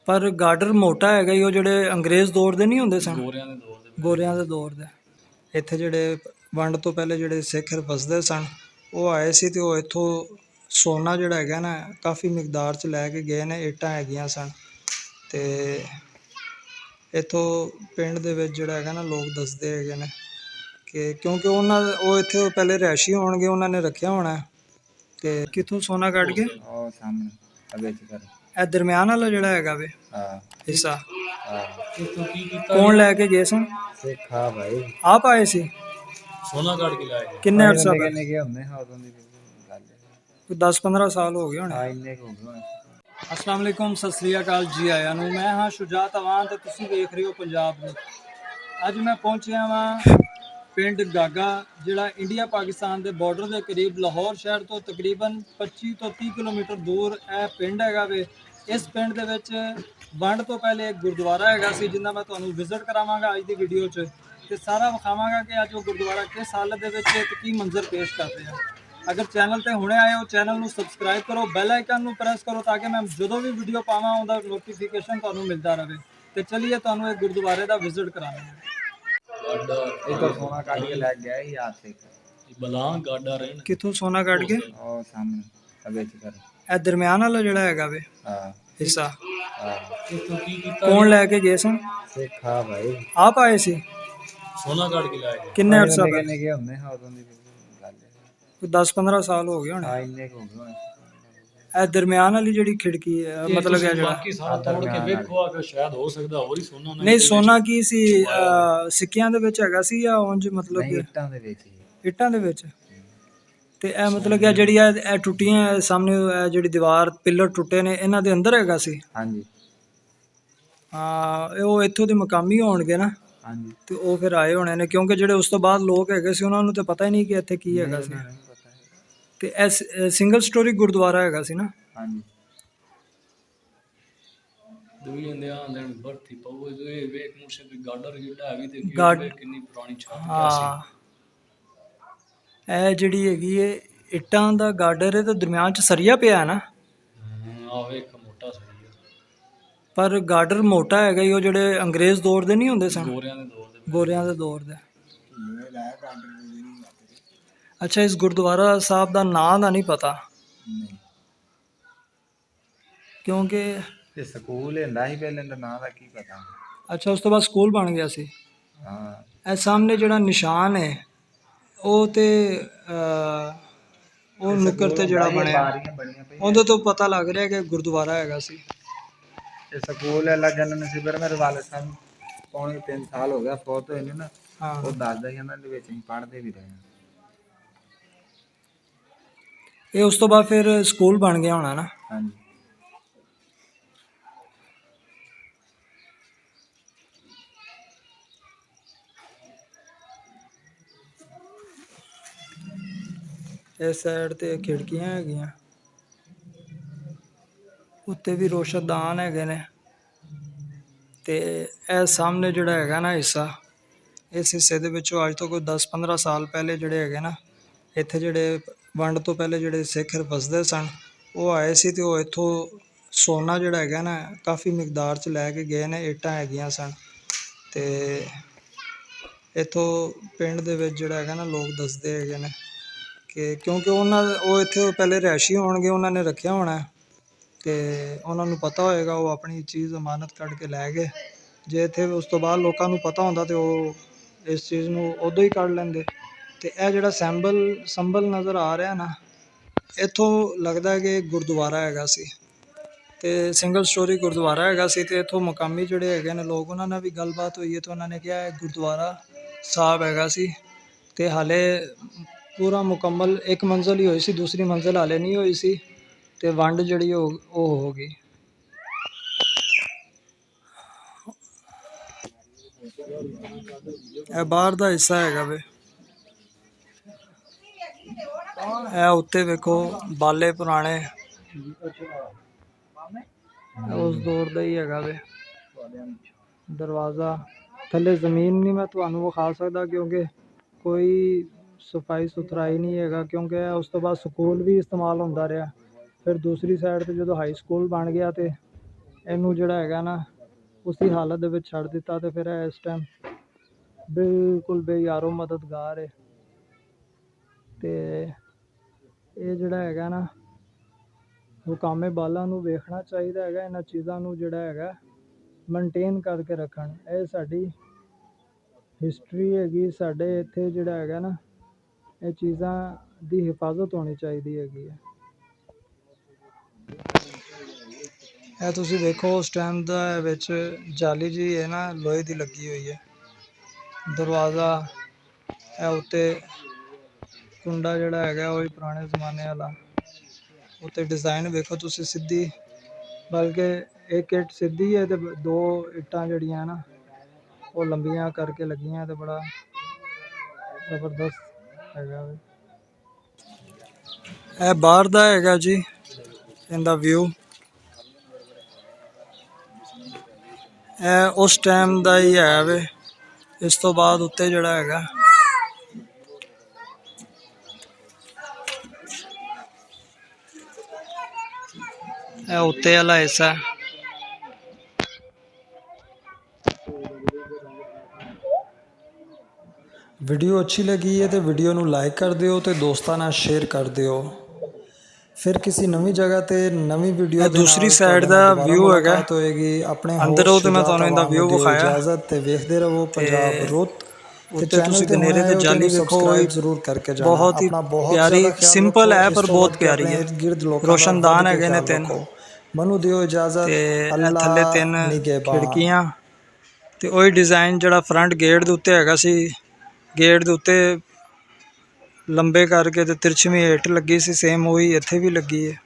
ਪਰ ਗਾਰਡਰ ਮੋਟਾ ਹੈਗਾ ਹੀ, ਉਹ ਜਿਹੜੇ ਅੰਗਰੇਜ਼ ਦੌਰ ਦੇ ਨਹੀਂ ਹੁੰਦੇ ਸਨ, ਗੋਰਿਆਂ ਦੇ ਦੌਰ ਦੇ। ਇੱਥੇ ਜਿਹੜੇ ਵੰਡ ਤੋਂ ਪਹਿਲੇ ਜਿਹੜੇ ਸਿੱਖ ਵਸਦੇ ਸਨ, ਉਹ ਆਏ ਸੀ ਤੇ ਉਹ ਇੱਥੋਂ ਸੋਨਾ ਜਿਹੜਾ ਹੈਗਾ ਨਾ ਕਾਫੀ ਮਿਕਦਾਰ 'ਚ ਲੈ ਕੇ ਗਏ ਨੇ। ਇੱਟਾਂ ਹੈਗੀਆਂ ਸਨ ਤੇ ਇੱਥੋਂ ਪਿੰਡ ਦੇ ਵਿੱਚ ਜਿਹੜਾ ਹੈਗਾ ਨਾ ਲੋਕ ਦੱਸਦੇ ਹੈਗੇ ਨੇ ਕਿ ਕਿਉਂਕਿ ਉਹ ਇੱਥੇ ਪਹਿਲੇ ਰਿਹਾਇਸ਼ੀ ਹੋਣਗੇ, ਉਹਨਾਂ ਨੇ ਰੱਖਿਆ ਹੋਣਾ। ਤੇ ਕਿੱਥੋਂ ਸੋਨਾ ਕੱਢ ਕੇ ਉਹ ਸਾਹਮਣੇ ਅਗੇ ਕਰ ਇਹ ਦਰਮਿਆਨ ਵਾਲਾ ਜਿਹੜਾ ਹੈਗਾ ਵੇ ਹਿੱਸਾ ਹਾਂ ਕੌਣ ਲੈ ਕੇ ਗਏ ਸਨ? ਸਿੱਖਾ ਭਾਈ ਆਪ ਆਏ ਸੀ ਸੋਨਾ ਕੱਢ ਕੇ ਲਾਇਆ ਕਿੰਨੇ ਅਰਸਾ ਨਿੱਕੇ ਪਹਿਲੇ? ਨਿੱਕੇ ਹੁੰਦੇ ਹਾਂ ਉਦੋਂ ਦੀ ਗੱਲ ਕੋਈ 10-15 ਸਾਲ ਹੋ ਗਏ ਹੋਣੇ। ਆ ਇੰਨੇ ਕੁ ਹੋ ਗਏ ਹੋਣੇ। अस्सलाम वालेकुम, सत श्री अकाल जी आया नूं। मैं हाँ शुजात अवान ते तुसीं वेख रहे हो पंजाब न्यूज़। अज मैं पहुंचिया वां पिंड गागा जिहड़ा इंडिया पाकिस्तान के बॉर्डर के करीब लाहौर शहर तो तकरीबन 25 तो 30 किलोमीटर दूर यह पिंड हैगा वे। इस पिंड दे विच वंड तो पहले एक गुरुद्वारा हैगा सी जिन्दा मैं तुहानूं विजिट करावांगा अज दी वीडियो च ते सारा विखावांगा कि अज वो गुरुद्वारा किस हालत दे विच ते की मंजर पेश कर रहा है। अगर चैनल ते हुणे आए हो चैनल नूं सबसक्राइब करो, बैल आइकन नूं प्रेस करो ताकि मैं जो भी वीडियो पावां उहदा नोटिफिकेशन तुहानूं मिलता रहे। तो चलिए तुहानूं एक गुरुद्वारे दा विजिट करावांगे। ਇਹ ਤਾਂ ਸੋਨਾ ਕੱਢ ਕੇ ਲੈ ਗਿਆ ਹੀ ਹੱਥ ਇੱਕ ਬਲਾਂ ਗਾਡਾ ਰਹਿਣ कित्थों सोना कट के ਉਹ ਸਾਹਮਣੇ ਅਗੇ ਕਰ ਇਹ ਦਰਮਿਆਨ ਵਾਲਾ ਜਿਹੜਾ ਹੈਗਾ ਵੇ ਹਾਂ ਹਿੱਸਾ ਹਾਂ ਇੱਥੋਂ ਕੀ ਕੀਤਾ ਕੌਣ ਲੈ ਕੇ ਗਏ ਸਨ? ਸਿੱਖਾ ਭਾਈ ਆਪ ਆਏ ਸੀ ਸੋਨਾ ਕੱਢ ਕੇ ਲਾਇਆ ਕਿੰਨੇ ਅਰਸਾ ਨਿੱਕੇ ਪਹਿਲੇ? ਨਿੱਕੇ ਹੁੰਦੇ ਹਾਂ ਉਦੋਂ ਦੀ ਗੱਲ ਕੋਈ 10-15 ਸਾਲ ਹੋ ਗਏ ਹੋਣੇ। ਆ ਇੰਨੇ ਕੁ ਹੋ ਗਏ ਹੋਣੇ। ਇਹ ਦਰਮਿਆਨ ਵਾਲੀ ਜਿਹੜੀ ਖਿੜਕੀ ਹੈ ਮਤਲਬ ਇਹ ਜਿਹੜਾ ਬਾਕੀ ਸਾਰਾ ਤੋੜ ਕੇ ਵੇਖੋ ਆ ਕਿ ਸ਼ਾਇਦ ਹੋ ਸਕਦਾ ਹੋਰ ਹੀ ਸੋਨਾ ਨਹੀਂ ਸੋਨਾ ਕੀ ਸੀ ਸਿੱਕਿਆਂ ਦੇ ਵਿੱਚ ਹੈਗਾ ਸੀ ਜਾਂ ਉਂਝ ਮਤਲਬ ਨਹੀਂ ਕਿ ਇੱਟਾਂ ਦੇ ਵਿੱਚ ਹੀ ਇੱਟਾਂ ਦੇ ਵਿੱਚ? ਤੇ ਇਹ ਮਤਲਬ ਕਿ ਜਿਹੜੀ ਇਹ ਟੁੱਟੀਆਂ ਸਾਹਮਣੇ ਇਹ ਜਿਹੜੀ ਦੀਵਾਰ ਪਿੱਲਰ ਟੁੱਟੇ ਨੇ ਇਹਨਾਂ ਦੇ ਅੰਦਰ ਹੈਗਾ ਸੀ? ਹਾਂਜੀ ਹਾਂ ਉਹ ਇੱਥੋਂ ਦੇ ਮਕਾਮੀ ਹੋਣਗੇ ਨਾ ਹਾਂਜੀ ਤੇ ਉਹ ਫਿਰ ਆਏ ਹੋਣੇ ਨੇ ਕਿਉਂਕਿ ਜਿਹੜੇ ਉਸ ਤੋਂ ਬਾਅਦ ਲੋਕ ਹੈਗੇ ਸੀ ਉਹਨਾਂ ਨੂੰ ਤਾਂ ਪਤਾ ਹੀ ਨਹੀਂ ਕਿ ਇੱਥੇ ਕੀ ਹੈਗਾ ਸੀ। ਨਹੀਂ ਪਤਾ ਹੈ। ਤੇ ਇਹ ਸਿੰਗਲ ਸਟੋਰੀ ਗੁਰਦੁਆਰਾ ਹੈਗਾ ਸੀ ਨਾ? ਹਾਂਜੀ ਦੁਨੀਆ ਦੇ ਆਂਦੇ ਬਰਥੀ ਪਊ ਇਹ ਵੇਖ ਮੁਰਸ਼ਿਦ ਗਾਡਰ ਜਿਹੜਾ ਹੈਗੀ ਤੇ ਕਿੰਨੀ ਪੁਰਾਣੀ ਛਾਪ ਹਾਂ ਇਹ ਜਿਹੜੀ ਹੈਗੀ ਏ ਇੱਟਾਂ ਦਾ ਗਾਰਡਰ ਹੈ ਤੇ ਦਰਮਿਆਨ ਚ ਸਰੀਆ ਪਿਆ ਹੈ ਨਾ? ਆ ਵੇਖ ਮੋਟਾ ਸਹੀ ਪਰ ਗਾਰਡਰ ਮੋਟਾ ਹੈਗਾ ਹੀ, ਉਹ ਜਿਹੜੇ ਅੰਗਰੇਜ਼ ਦੌਰ ਦੇ ਨਹੀਂ ਹੁੰਦੇ ਸਨ, ਗੋਰਿਆਂ ਦੇ ਦੌਰ ਦੇ ਅੱਛਾ ਇਸ ਗੁਰਦੁਆਰਾ ਸਾਹਿਬ ਦਾ ਨਾਂ ਦਾ ਨਹੀਂ ਪਤਾ ਕਿਉਂਕਿ ਤੇ ਸਕੂਲ ਹੁੰਦਾ ਸੀ ਪਹਿਲੇ ਦਾ ਨਾਂ ਦਾ ਕੀ ਪਤਾ। ਅੱਛਾ ਉਸ ਤੋਂ ਬਾਅਦ ਸਕੂਲ ਬਣ ਗਿਆ ਸੀ। ਹਾਂ ਇਹ ਸਾਹਮਣੇ ਜਿਹੜਾ ਨਿਸ਼ਾਨ ਹੈ ਉਹ ਤੇ ਉਹ ਨੁੱਕਰ ਤੇ ਜਿਹੜਾ ਬਣਿਆ ਬਾਰੀਆਂ ਬਣੀਆਂ ਪਈਆਂ ਉਹਦੇ ਤੋਂ ਪਤਾ ਲੱਗ ਰਿਹਾ ਕਿ ਗੁਰਦੁਆਰਾ ਹੈਗਾ ਸੀ। ਤੇ ਸਕੂਲ ਅੱਲਾ ਜਨਨ ਨਸੀਬਰ ਮੇਰੇ ਵਾਲਿਦ ਸਾਹਿਬ ਪੌਣੇ 3 ਸਾਲ ਹੋ ਗਿਆ ਫੌਤ ਹੋਏ ਨੇ ਨਾ। ਹਾਂ ਉਹ ਦੱਸਦਾ ਸੀ ਉਹਨਾਂ ਦੇ ਵਿੱਚ ਅਸੀਂ ਪੜ੍ਹਦੇ ਵੀ ਰਹੇ ਹਾਂ। ਇਹ ਉਸ ਤੋਂ ਬਾਅਦ ਫਿਰ ਸਕੂਲ ਬਣ ਗਿਆ ਹੋਣਾ ਨਾ? ਹਾਂਜੀ ਇਸ ਸਾਈਡ ਤੇ ਖਿੜਕੀਆਂ ਹੈਗੀਆਂ, ਉੱਤੇ ਵੀ ਰੋਸ਼ਨਦਾਨ ਹੈਗੇ ਨੇ। ਤੇ ਇਹ ਸਾਹਮਣੇ ਜਿਹੜਾ ਹੈਗਾ ਨਾ ਹਿੱਸਾ, ਇਸ ਹਿੱਸੇ ਦੇ ਵਿੱਚੋਂ ਅੱਜ ਤੋਂ ਕੋਈ 10-15 ਸਾਲ ਪਹਿਲੇ ਜਿਹੜੇ ਹੈਗੇ ਨਾ ਇੱਥੇ ਜਿਹੜੇ ਵੰਡ ਤੋਂ ਪਹਿਲੇ ਜਿਹੜੇ ਸਿੱਖ ਵਸਦੇ ਸਨ ਉਹ ਆਏ ਸੀ ਤੇ ਉਹ ਇੱਥੋਂ ਸੋਨਾ ਜਿਹੜਾ ਹੈਗਾ ਨਾ ਕਾਫੀ ਮਿਕਦਾਰ 'ਚ ਲੈ ਕੇ ਗਏ ਨੇ। ਇੱਟਾਂ ਹੈਗੀਆਂ ਸਨ ਤੇ ਇੱਥੋਂ ਪਿੰਡ ਦੇ ਵਿੱਚ ਜਿਹੜਾ ਹੈਗਾ ਨਾ ਲੋਕ ਦੱਸਦੇ ਹੈਗੇ ਨੇ ਕਿ ਕਿਉਂਕਿ ਉਹ ਇੱਥੇ ਪਹਿਲੇ ਰਿਹਾਇਸ਼ੀ ਹੋਣਗੇ, ਉਹਨਾਂ ਨੇ ਰੱਖਿਆ ਹੋਣਾ ਤੇ ਉਹਨਾਂ ਨੂੰ ਪਤਾ ਹੋਏਗਾ, ਉਹ ਆਪਣੀ ਚੀਜ਼ ਅਮਾਨਤ ਕੱਢ ਕੇ ਲੈ ਗਏ। ਜੇ ਇੱਥੇ ਉਸ ਤੋਂ ਬਾਅਦ ਲੋਕਾਂ ਨੂੰ ਪਤਾ ਹੁੰਦਾ ਤੇ ਉਹ ਇਸ ਚੀਜ਼ ਨੂੰ ਉਦੋਂ ਹੀ ਕੱਢ ਲੈਂਦੇ। ਤੇ ਇਹ ਜਿਹੜਾ ਸੰਬਲ ਨਜ਼ਰ ਆ ਰਿਹਾ ਨਾ ਇੱਥੋਂ ਲੱਗਦਾ ਕਿ ਗੁਰਦੁਆਰਾ ਹੈਗਾ ਸੀ ਤੇ ਸਿੰਗਲ ਸਟੋਰੀ ਗੁਰਦੁਆਰਾ ਹੈਗਾ ਸੀ। ਤੇ ਇੱਥੋਂ ਮੁਕਾਮੀ ਜਿਹੜੇ ਹੈਗੇ ਨੇ ਲੋਕ, ਉਹਨਾਂ ਨਾਲ ਵੀ ਗੱਲਬਾਤ ਹੋਈ ਹੈ ਤੇ ਉਹਨਾਂ ਨੇ ਕਿਹਾ ਇਹ ਗੁਰਦੁਆਰਾ ਸਾਹਿਬ ਹੈਗਾ ਸੀ ਤੇ ਹਾਲੇ ਪੂਰਾ ਮੁਕੰਮਲ ਇੱਕ ਮੰਜ਼ਿਲ ਹੀ ਹੋਈ ਸੀ, ਦੂਸਰੀ ਮੰਜ਼ਿਲ ਹਾਲੇ ਨਹੀਂ ਹੋਈ ਸੀ ਤੇ ਵੰਡ ਜਿਹੜੀ ਉਹ ਹੋ ਗਈ। ਇਹ ਬਾਹਰ ਦਾ ਹਿੱਸਾ ਹੈਗਾ ਵੇ। ਇਹ ਉੱਤੇ ਵੇਖੋ ਬਾਲੇ ਪੁਰਾਣੇ ਉਸ ਦੌਰ ਦਾ ਹੀ ਹੈਗਾ ਵੇ। ਦਰਵਾਜ਼ਾ ਥੱਲੇ ਜ਼ਮੀਨ ਨਹੀਂ ਮੈਂ ਤੁਹਾਨੂੰ ਵਿਖਾ ਸਕਦਾ ਕਿਉਂਕਿ ਕੋਈ ਸਫਾਈ ਸੁਥਰਾਈ ਨਹੀਂ ਹੈਗਾ, ਕਿਉਂਕਿ ਉਸ ਤੋਂ ਬਾਅਦ ਸਕੂਲ ਵੀ ਇਸਤੇਮਾਲ ਹੁੰਦਾ ਰਿਹਾ। ਫਿਰ ਦੂਸਰੀ ਸਾਈਡ ਤੇ ਜਦੋਂ ਹਾਈ ਸਕੂਲ ਬਣ ਗਿਆ ਤੇ ਇਹਨੂੰ ਜਿਹੜਾ ਹੈਗਾ ਨਾ ਉਸੀ ਹਾਲਤ ਦੇ ਵਿੱਚ ਛੱਡ ਦਿੱਤਾ ਤੇ ਫਿਰ ਇਹ ਇਸ ਟਾਈਮ ਬਿਲਕੁਲ ਬੇਯਾਰੋ ਮਦਦਗਾਰ ਹੈ। ਤੇ ਇਹ ਜਿਹੜਾ ਹੈਗਾ ਨਾ ਹੁਕਾਮੇ ਬਾਲਾ ਨੂੰ ਵੇਖਣਾ ਚਾਹੀਦਾ ਹੈਗਾ, ਇਹਨਾਂ ਚੀਜ਼ਾਂ ਨੂੰ ਜਿਹੜਾ ਹੈਗਾ ਮੇਨਟੇਨ ਕਰਕੇ ਰੱਖਣ। ਇਹ ਸਾਡੀ ਹਿਸਟਰੀ ਹੈਗੀ, ਸਾਡੇ ਇੱਥੇ ਜਿਹੜਾ ਹੈਗਾ ਨਾ ਇਹ ਚੀਜ਼ਾਂ ਦੀ ਹਿਫਾਜ਼ਤ ਹੋਣੀ ਚਾਹੀਦੀ ਹੈਗੀ ਹੈ। ਇਹ ਤੁਸੀਂ ਵੇਖੋ ਉਸ ਟਾਈਮ ਦਾ ਵਿੱਚ ਜਾਲੀ ਜੀ ਹੈ ਨਾ ਲੋਹੇ ਦੀ ਲੱਗੀ ਹੋਈ ਹੈ। ਦਰਵਾਜ਼ਾ ਇਹ ਉੱਤੇ ਕੁੰਡਾ ਜਿਹੜਾ ਹੈਗਾ ਉਹ ਵੀ ਪੁਰਾਣੇ ਜ਼ਮਾਨੇ ਵਾਲਾ। ਉੱਤੇ ਡਿਜ਼ਾਈਨ ਵੇਖੋ ਤੁਸੀਂ, ਸਿੱਧੀ, ਬਲਕਿ ਇੱਕ ਇੱਟ ਸਿੱਧੀ ਹੈ ਤੇ ਦੋ ਇੱਟਾਂ ਜਿਹੜੀਆਂ ਨਾ ਉਹ ਲੰਬੀਆਂ ਕਰਕੇ ਲੱਗੀਆਂ ਤੇ ਬੜਾ ਜ਼ਬਰਦਸਤ ਹੈਗਾ ਵੇ। ਇਹ ਬਾਹਰ ਦਾ ਹੈਗਾ ਜੀ ਇਹਦਾ ਵਿਊ। ਇਹ ਉਸ ਟਾਈਮ ਦਾ ਹੀ ਹੈ ਵੇ। ਇਸ ਤੋਂ ਬਾਅਦ ਉੱਤੇ ਜਿਹੜਾ ਹੈਗਾ ਇਹ ਉੱਤੇ ਵਾਲਾ ਹਿੱਸਾ। ਵੀਡੀਓ ਅੱਛੀ ਲੱਗੀ ਹੈ ਤੇ ਵੀਡੀਓ ਨੂੰ ਲਾਈਕ ਕਰ ਦਿਓ ਤੇ ਦੋਸਤਾਂ ਨਾਲ ਸ਼ੇਅਰ ਕਰ ਦਿਓ। ਫਿਰ ਕਿਸੇ ਨਵੀਂ ਜਗ੍ਹਾ ਤੇ ਨਵੀਂ ਵੀਡੀਓ ਦੂਸਰੀ ਸਾਈਡ ਦਾ ਵਿਊ ਹੈਗਾ ਹੋਏਗੀ। ਆਪਣੇ ਅੰਦਰੋਂ ਤੇ ਮੈਂ ਤੁਹਾਨੂੰ ਇਹਦਾ ਵਿਊ ਵਿਖਾਇਆ। ਇਜਾਜ਼ਤ ਤੇ ਵੇਖਦੇ ਰਹੋ ਪੰਜਾਬ ਰੁੱਤ। ਉੱਤੇ ਤੁਸੀਂ ਗਨੇਰੇ ਤੇ ਜਾਲੀ ਵੇਖੋ, ਜ਼ਰੂਰ ਕਰਕੇ ਜਾਣਾ। ਬਹੁਤ ਹੀ ਪਿਆਰੀ, ਸਿੰਪਲ ਹੈ ਪਰ ਬਹੁਤ ਪਿਆਰੀ ਹੈ। ਰੋਸ਼ਨਦਾਨ ਹੈਗੇ ਨੇ 3। ਮੈਨੂੰ ਦਿਓ ਇਜਾਜ਼ਤ। ਤੇ ਥੱਲੇ 3 ਖਿੜਕੀਆਂ ਤੇ ਉਹੀ ਡਿਜ਼ਾਈਨ ਜਿਹੜਾ ਫਰੰਟ ਗੇਟ ਦੇ ਉੱਤੇ ਹੈਗਾ ਸੀ, ਗੇਟ ਦੇ ਉੱਤੇ ਲੰਬੇ ਕਰਕੇ ਤੇ ਤਿਰਛਵੀਂ ਇੱਟ ਲੱਗੀ ਸੀ, ਸੇਮ ਉਹੀ ਇੱਥੇ ਵੀ ਲੱਗੀ ਹੈ।